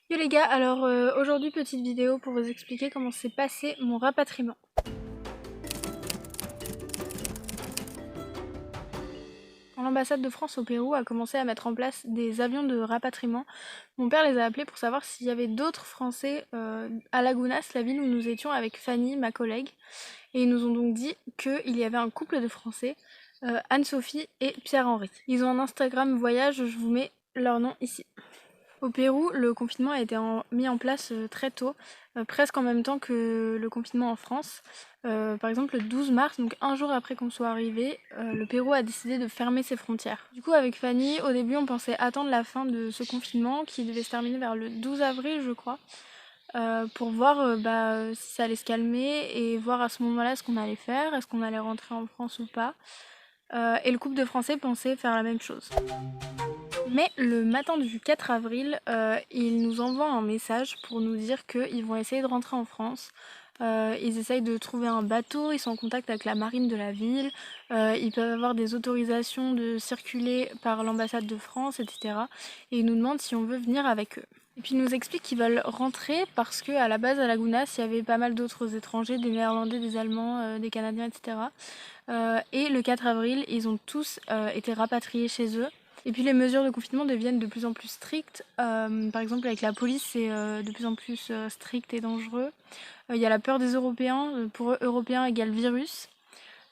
Yo les gars, alors aujourd'hui petite vidéo pour vous expliquer comment s'est passé mon rapatriement. Quand l'ambassade de France au Pérou a commencé à mettre en place des avions de rapatriement, mon père les a appelés pour savoir s'il y avait d'autres Français à Lagunas, la ville où nous étions avec Fanny, ma collègue. Et ils nous ont donc dit qu'il y avait un couple de Français, Anne-Sophie et Pierre-Henri. Ils ont un Instagram voyage, je vous mets leur nom ici. Au Pérou, le confinement a été mis en place très tôt, presque en même temps que le confinement en France. Par exemple, le 12 mars, donc un jour après qu'on soit arrivé, le Pérou a décidé de fermer ses frontières. Du coup, avec Fanny, au début, on pensait attendre la fin de ce confinement qui devait se terminer vers le 12 avril, je crois, pour voir si ça allait se calmer et voir à ce moment-là ce qu'on allait faire, est-ce qu'on allait rentrer en France ou pas. Et le couple de Français pensait faire la même chose. Mais le matin du 4 avril, ils nous envoient un message pour nous dire qu'ils vont essayer de rentrer en France. Ils essayent de trouver un bateau, ils sont en contact avec la marine de la ville, ils peuvent avoir des autorisations de circuler par l'ambassade de France, etc. Et ils nous demandent si on veut venir avec eux. Et puis ils nous expliquent qu'ils veulent rentrer parce qu'à la base à Lagunas, il y avait pas mal d'autres étrangers, des Néerlandais, des Allemands, des Canadiens, etc. Et le 4 avril, ils ont tous été rapatriés chez eux. Et puis les mesures de confinement deviennent de plus en plus strictes. Par exemple avec la police, c'est de plus en plus strict et dangereux. Il y a la peur des Européens. Pour eux, Européens égale virus.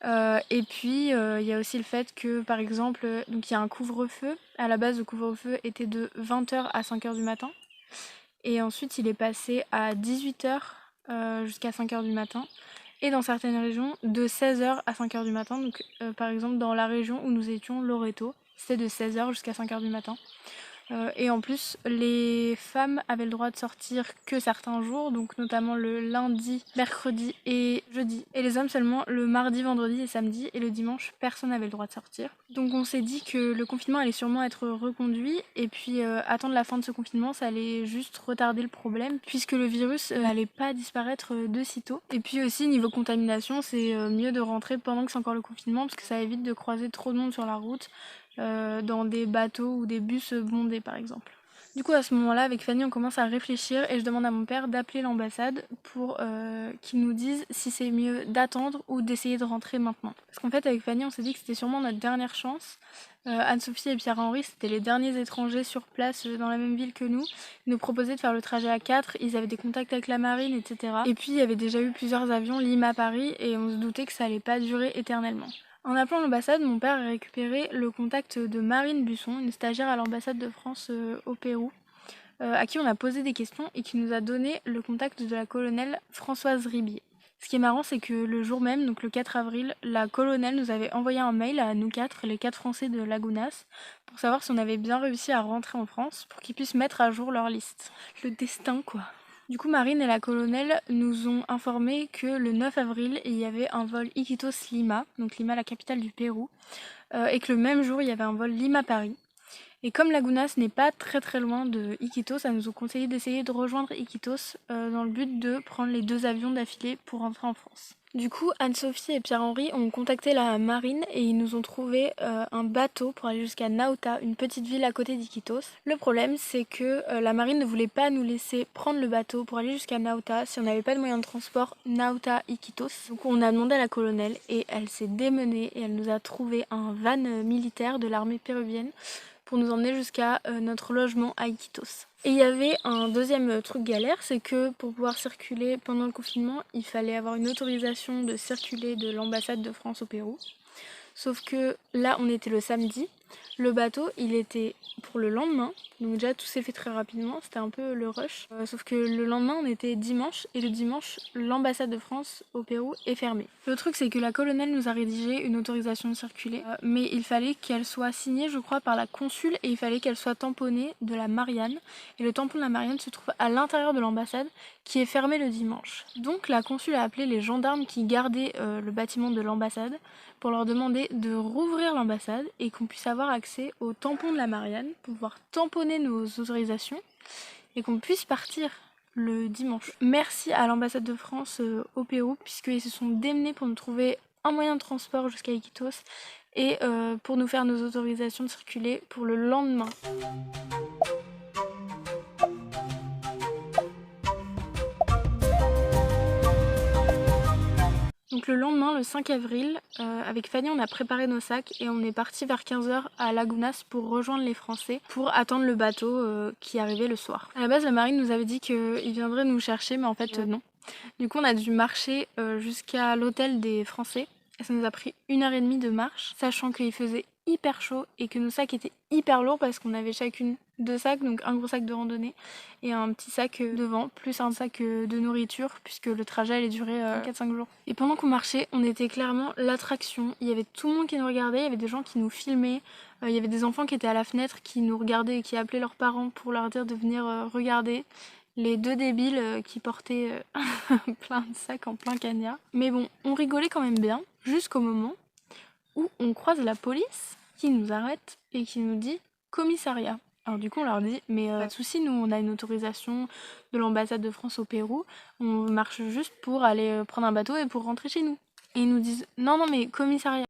Et puis il y a aussi le fait que par exemple, donc il y a un couvre-feu. À la base, le couvre-feu était de 20h à 5h du matin. Et ensuite, il est passé à 18h jusqu'à 5h du matin. Et dans certaines régions, de 16h à 5h du matin. Donc par exemple, dans la région où nous étions, Loreto, c'était de 16h jusqu'à 5h du matin. Et en plus, les femmes avaient le droit de sortir que certains jours, donc notamment le lundi, mercredi et jeudi. Et les hommes seulement le mardi, vendredi et samedi. Et le dimanche, personne n'avait le droit de sortir. Donc on s'est dit que le confinement allait sûrement être reconduit. Et puis attendre la fin de ce confinement, ça allait juste retarder le problème, puisque le virus n'allait pas disparaître de sitôt. Et puis aussi, niveau contamination, c'est mieux de rentrer pendant que c'est encore le confinement, parce que ça évite de croiser trop de monde sur la route. Dans des bateaux ou des bus bondés par exemple. Du coup à ce moment-là avec Fanny on commence à réfléchir et je demande à mon père d'appeler l'ambassade pour qu'ils nous disent si c'est mieux d'attendre ou d'essayer de rentrer maintenant. Parce qu'en fait avec Fanny on s'est dit que c'était sûrement notre dernière chance. Anne-Sophie et Pierre-Henri c'était les derniers étrangers sur place dans la même ville que nous. Ils nous proposaient de faire le trajet à 4, ils avaient des contacts avec la marine, etc. Et puis il y avait déjà eu plusieurs avions Lima-Paris et on se doutait que ça allait pas durer éternellement. En appelant l'ambassade, mon père a récupéré le contact de Marine Busson, une stagiaire à l'ambassade de France au Pérou, à qui on a posé des questions et qui nous a donné le contact de la colonelle Françoise Ribier. Ce qui est marrant, c'est que le jour même, donc le 4 avril, la colonelle nous avait envoyé un mail à nous quatre, les 4 Français de Lagunas, pour savoir si on avait bien réussi à rentrer en France, pour qu'ils puissent mettre à jour leur liste. Le destin, quoi. Du coup, Marine et la colonelle nous ont informé que le 9 avril, il y avait un vol Iquitos-Lima, donc Lima, la capitale du Pérou, et que le même jour, il y avait un vol Lima-Paris. Et comme Lagunas n'est pas très loin de Iquitos, ça nous a conseillé d'essayer de rejoindre Iquitos dans le but de prendre les 2 avions d'affilée pour rentrer en France. Du coup, Anne-Sophie et Pierre-Henri ont contacté la marine et ils nous ont trouvé un bateau pour aller jusqu'à Nauta, une petite ville à côté d'Iquitos. Le problème, c'est que la marine ne voulait pas nous laisser prendre le bateau pour aller jusqu'à Nauta si on n'avait pas de moyen de transport Nauta-Iquitos. Donc on a demandé à la colonelle et elle s'est démenée et elle nous a trouvé un van militaire de l'armée péruvienne pour nous emmener jusqu'à notre logement à Iquitos. Et il y avait un deuxième truc galère, c'est que pour pouvoir circuler pendant le confinement, il fallait avoir une autorisation de circuler de l'ambassade de France au Pérou. Sauf que là, on était le samedi. Le bateau, il était pour le lendemain. Donc déjà, tout s'est fait très rapidement. C'était un peu le rush. Sauf que le lendemain, on était dimanche. Et le dimanche, l'ambassade de France au Pérou est fermée. Le truc, c'est que la colonelle nous a rédigé une autorisation de circuler. Mais il fallait qu'elle soit signée, je crois, par la consule. Et il fallait qu'elle soit tamponnée de la Marianne. Et le tampon de la Marianne se trouve à l'intérieur de l'ambassade, qui est fermée le dimanche. Donc la consule a appelé les gendarmes qui gardaient le bâtiment de l'ambassade pour leur demander de rouvrir l'ambassade et qu'on puisse avoir accès au tampon de la Marianne pour pouvoir tamponner nos autorisations et qu'on puisse partir le dimanche. Merci à l'ambassade de France au Pérou puisqu'ils se sont démenés pour nous trouver un moyen de transport jusqu'à Iquitos et pour nous faire nos autorisations de circuler pour le lendemain. Donc le lendemain, le 5 avril, avec Fanny, on a préparé nos sacs et on est parti vers 15h à Lagounas pour rejoindre les Français, pour attendre le bateau qui arrivait le soir. À la base, la marine nous avait dit qu'il viendrait nous chercher, mais en fait non. Du coup, on a dû marcher jusqu'à l'hôtel des Français. Et ça nous a pris 1h30 de marche, sachant qu'il faisait hyper chaud et que nos sacs étaient hyper lourds parce qu'on avait chacune 2 sacs, donc un gros sac de randonnée et un petit sac devant, plus un sac de nourriture, puisque le trajet allait durer 4-5 jours. Et pendant qu'on marchait, on était clairement l'attraction. Il y avait tout le monde qui nous regardait, il y avait des gens qui nous filmaient, il y avait des enfants qui étaient à la fenêtre, qui nous regardaient et qui appelaient leurs parents pour leur dire de venir regarder. Les 2 débiles qui portaient plein de sacs en plein cagnard. Mais bon, on rigolait quand même bien, jusqu'au moment où on croise la police qui nous arrête et qui nous dit « commissariat ». Alors du coup on leur dit « mais pas de soucis, nous on a une autorisation de l'ambassade de France au Pérou, on marche juste pour aller prendre un bateau et pour rentrer chez nous ». Et ils nous disent « non mais commissariat ».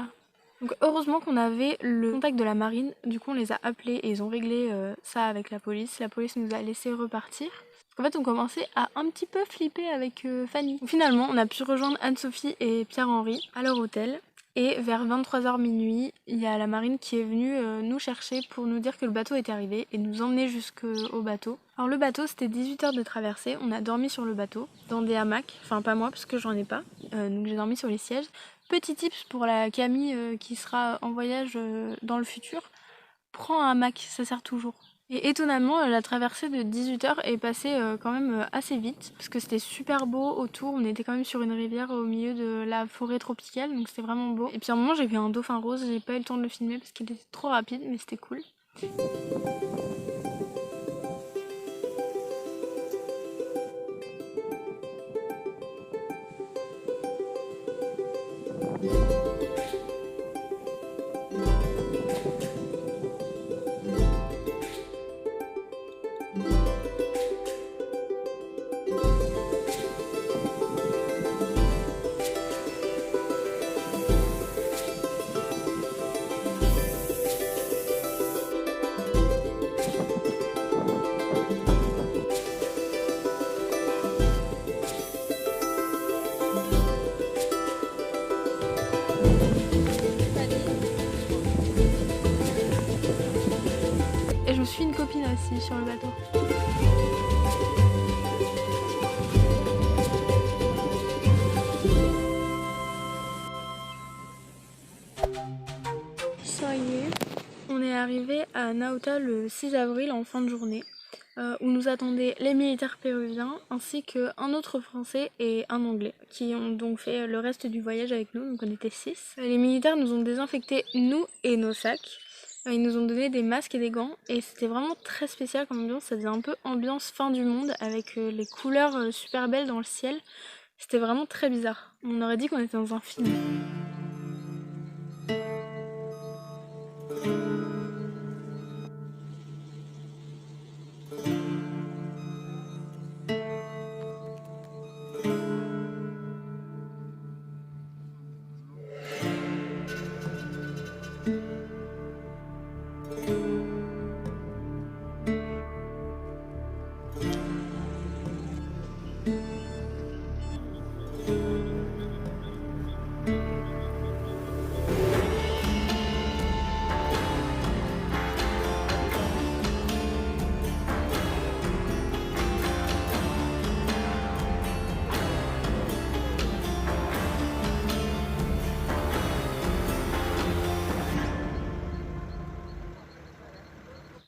Donc heureusement qu'on avait le contact de la marine, du coup on les a appelés et ils ont réglé ça avec la police nous a laissé repartir. En fait, on commençait à un petit peu flipper avec Fanny. Finalement, on a pu rejoindre Anne-Sophie et Pierre-Henri à leur hôtel. Et vers 23h minuit, il y a la marine qui est venue nous chercher pour nous dire que le bateau était arrivé et nous emmener jusqu'au bateau. Alors le bateau, c'était 18h de traversée. On a dormi sur le bateau, dans des hamacs. Enfin, pas moi, parce que j'en ai pas. Donc j'ai dormi sur les sièges. Petit tips pour la Camille qui sera en voyage dans le futur. Prends un hamac, ça sert toujours. Et étonnamment, la traversée de 18h est passée quand même assez vite, parce que c'était super beau autour, on était quand même sur une rivière au milieu de la forêt tropicale, donc c'était vraiment beau. Et puis à un moment j'ai vu un dauphin rose, j'ai pas eu le temps de le filmer parce qu'il était trop rapide, mais c'était cool. Et je suis une copine assise sur le bateau. Ça y est, on est arrivé à Nauta le 6 avril en fin de journée, où nous attendaient les militaires péruviens ainsi qu'un autre français et un anglais qui ont donc fait le reste du voyage avec nous, donc on était 6. Les militaires nous ont désinfecté nous et nos sacs. Ils nous ont donné des masques et des gants et c'était vraiment très spécial comme ambiance, ça faisait un peu ambiance fin du monde avec les couleurs super belles dans le ciel. C'était vraiment très bizarre, on aurait dit qu'on était dans un film.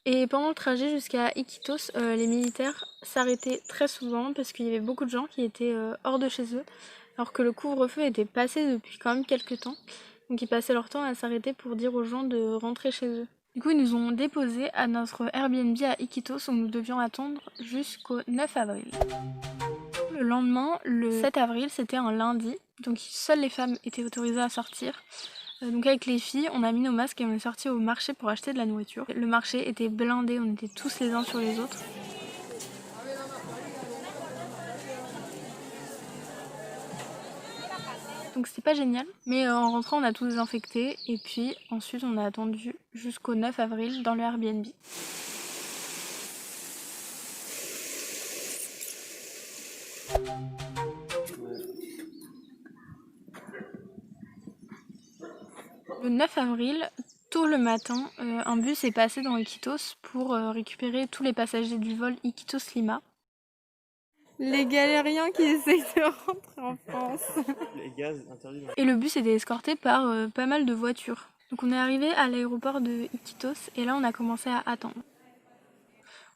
Et pendant le trajet jusqu'à Iquitos, les militaires s'arrêtaient très souvent parce qu'il y avait beaucoup de gens qui étaient hors de chez eux, alors que le couvre-feu était passé depuis quand même quelques temps. Donc ils passaient leur temps à s'arrêter pour dire aux gens de rentrer chez eux. Du coup, ils nous ont déposés à notre Airbnb à Iquitos où nous devions attendre jusqu'au 9 avril. Le lendemain, le 7 avril, c'était un lundi, donc seules les femmes étaient autorisées à sortir. Donc avec les filles, on a mis nos masques et on est sortis au marché pour acheter de la nourriture. Le marché était blindé, on était tous les uns sur les autres. Donc c'était pas génial, mais en rentrant on a tout désinfecté et puis ensuite on a attendu jusqu'au 9 avril dans le Airbnb. Le 9 avril, tôt le matin, un bus est passé dans Iquitos pour récupérer tous les passagers du vol Iquitos-Lima. Les galériens qui essayent de rentrer en France. Les gaz interdits. Et le bus était escorté par pas mal de voitures. Donc on est arrivé à l'aéroport de Iquitos et là on a commencé à attendre.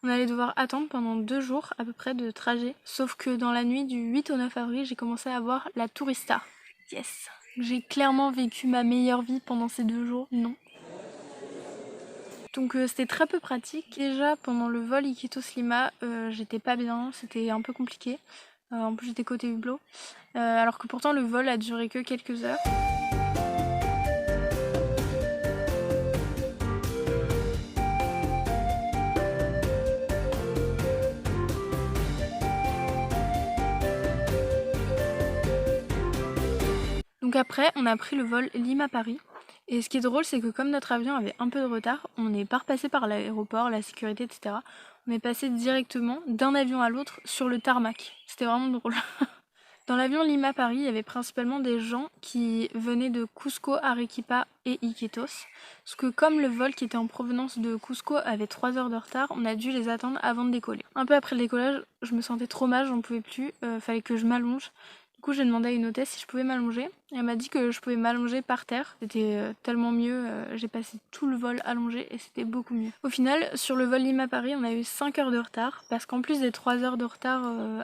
On allait devoir attendre pendant 2 jours à peu près de trajet. Sauf que dans la nuit du 8 au 9 avril, j'ai commencé à voir la tourista. Yes! J'ai clairement vécu ma meilleure vie pendant ces 2 jours, non. Donc c'était très peu pratique. Déjà pendant le vol Iquitos-Lima, j'étais pas bien, c'était un peu compliqué. En plus j'étais côté hublot. Alors que pourtant le vol a duré que quelques heures. Donc après, on a pris le vol Lima-Paris. Et ce qui est drôle, c'est que comme notre avion avait un peu de retard, on n'est pas repassé par l'aéroport, la sécurité, etc. On est passé directement d'un avion à l'autre sur le tarmac. C'était vraiment drôle. Dans l'avion Lima-Paris, il y avait principalement des gens qui venaient de Cusco, Arequipa et Iquitos. Parce que comme le vol qui était en provenance de Cusco avait 3 heures de retard, on a dû les attendre avant de décoller. Un peu après le décollage, je me sentais trop mal, j'en pouvais plus, fallait que je m'allonge. Du coup, j'ai demandé à une hôtesse si je pouvais m'allonger. Elle m'a dit que je pouvais m'allonger par terre. C'était tellement mieux. J'ai passé tout le vol allongé et c'était beaucoup mieux. Au final, sur le vol Lima-Paris, on a eu 5 heures de retard. Parce qu'en plus des 3 heures de retard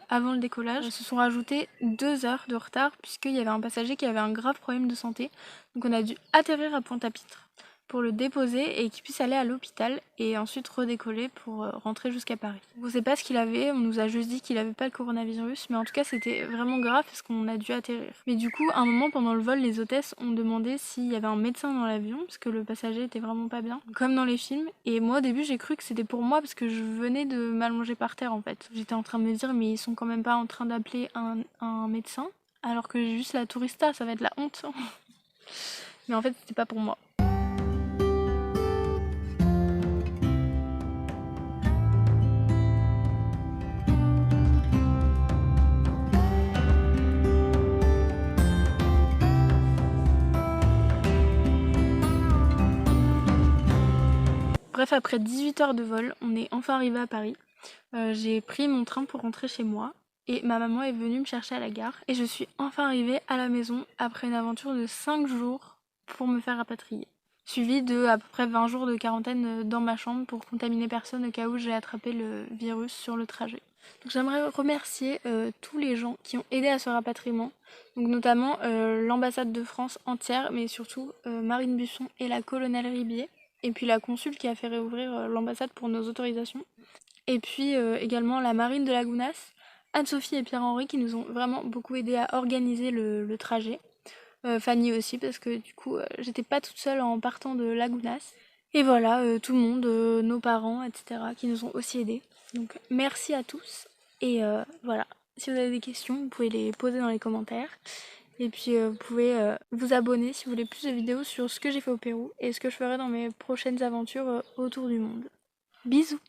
avant le décollage, se sont rajoutées 2 heures de retard puisqu'il y avait un passager qui avait un grave problème de santé. Donc on a dû atterrir à Pointe-à-Pitre pour le déposer et qu'il puisse aller à l'hôpital et ensuite redécoller pour rentrer jusqu'à Paris. On ne sait pas ce qu'il avait, on nous a juste dit qu'il avait pas le coronavirus, mais en tout cas c'était vraiment grave parce qu'on a dû atterrir. Mais du coup, à un moment pendant le vol, les hôtesses ont demandé s'il y avait un médecin dans l'avion parce que le passager était vraiment pas bien, comme dans les films. Et moi au début j'ai cru que c'était pour moi parce que je venais de m'allonger par terre en fait. J'étais en train de me dire mais ils sont quand même pas en train d'appeler un médecin alors que j'ai juste la tourista, ça va être la honte. Mais en fait c'était pas pour moi. Bref, après 18 heures de vol, on est enfin arrivé à Paris. J'ai pris mon train pour rentrer chez moi et ma maman est venue me chercher à la gare. Et je suis enfin arrivée à la maison après une aventure de 5 jours pour me faire rapatrier. Suivi de à peu près 20 jours de quarantaine dans ma chambre pour contaminer personne au cas où j'ai attrapé le virus sur le trajet. Donc j'aimerais remercier tous les gens qui ont aidé à ce rapatriement, donc notamment l'ambassade de France entière, mais surtout Marine Busson et la colonelle Ribier. Et puis la consul qui a fait réouvrir l'ambassade pour nos autorisations. Et puis également la marine de Lagounas, Anne-Sophie et Pierre-Henri qui nous ont vraiment beaucoup aidé à organiser le trajet. Fanny aussi parce que du coup j'étais pas toute seule en partant de Lagounas. Et voilà, tout le monde, nos parents, etc. qui nous ont aussi aidés. Donc merci à tous. Et voilà, si vous avez des questions, vous pouvez les poser dans les commentaires. Et puis vous pouvez vous abonner si vous voulez plus de vidéos sur ce que j'ai fait au Pérou et ce que je ferai dans mes prochaines aventures autour du monde. Bisous!